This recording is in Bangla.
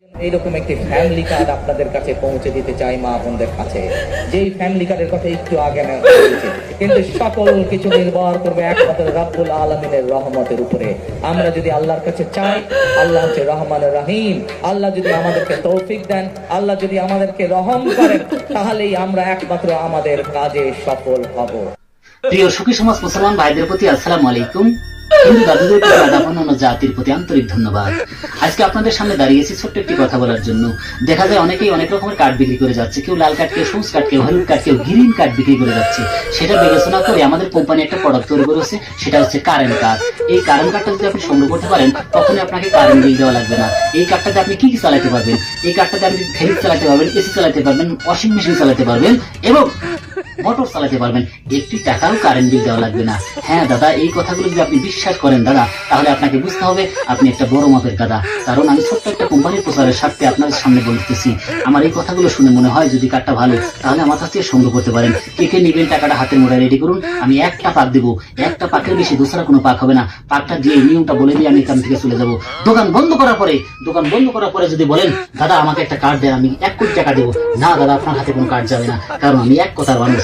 এইরকম একটি ফ্যামিলি কার্ড আপনাদের কাছে পৌঁছে দিতে চাই মা বোনদের কাছে, যেই ফ্যামিলি কার্ডের কথা একটু আগে আমি বলেছি, কিন্তু সকল কিছু নির্ভর করবে একমাত্র রাব্বুল আলামিনের রহমতের উপরে। আমরা যদি আল্লাহর কাছে চাই, আল্লাহ হচ্ছে রহমানুর রহিম, আল্লাহ যদি আমাদেরকে তৌফিক দেন, আল্লাহ যদি আমাদেরকে রহম করেন, তাহলেই আমরা একমাত্র আমাদের কাজে সফল হব। প্রিয় সুখী সমাজ মুসলমান ভাইদের প্রতি আসসালামু আলাইকুম। হিন্দু দাদুদের প্রতি আদাব, অন্যান্য জাতির প্রতি আন্তরিক ধন্যবাদ। আজকে আপনাদের সামনে দাঁড়িয়েছি ছোট্ট একটি কথা বলার জন্য। দেখা যায় অনেকেই অনেক রকমের কার্ড বিক্রি করে যাচ্ছে, কেউ লাল কার্ড, কেউ সবুজ কার্ড, কেউ হলুদ কার্ড, কেউ গ্রিন কার্ড বিক্রি করে যাচ্ছে। সেটা বিবেচনা করে আমাদের কোম্পানি একটা প্রোডাক্ট তৈরি করেছে, সেটা হচ্ছে কারেন্ট কার্ড। এই কারেন্ট কার্ডটা যদি আপনি সংগ্রহ করতে পারেন, তখনই আপনাকে কারেন্ট বিল দেওয়া লাগবে না। এই কার্ডটাতে আপনি কি কি চালাতে পারবেন? এই কার্ডটাতে আপনি ফ্রিজ চালাতে পারবেন, এসি চালাতে পারবেন, ওয়াশিং মেশিন চালাতে পারবেন এবং মোটর চালাতে পারবেন। একটি টাকাও কারেন্ট বিল দেওয়া লাগবে না। হ্যাঁ দাদা, এই কথাগুলো যদি আপনি বিশ্বাস করেন দাদা, তাহলে আপনাকে বুঝতে হবে আপনি একটা বড় মাপের দাদা। কারণ আমি ছোট্ট একটা কোম্পানির প্রচারের স্বার্থে আপনাদের সামনে বলতেছি। আমার এই কথাগুলো শুনে মনে হয় যদি কার্ডটা ভালো, তাহলে আমার কাছ থেকে সংগ্রহ করতে পারেন। কে কে নেবেন টাকাটা হাতের মোড়ায় রেডি করুন। আমি একটা পাক দেবো, একটা পাকের বেশি দোসরা কোনো পাক হবে না। পাকটা দিয়ে নিয়মটা বলে দিয়ে আমি এখান থেকে চলে যাবো। দোকান বন্ধ করার পরে যদি বলেন দাদা আমাকে একটা কার্ড দেন, আমি 1 কোটি টাকা দেবো, না দাদা আপনার হাতে কোনো কার্ড যাবে না, কারণ আমি এক কথার মানুষ।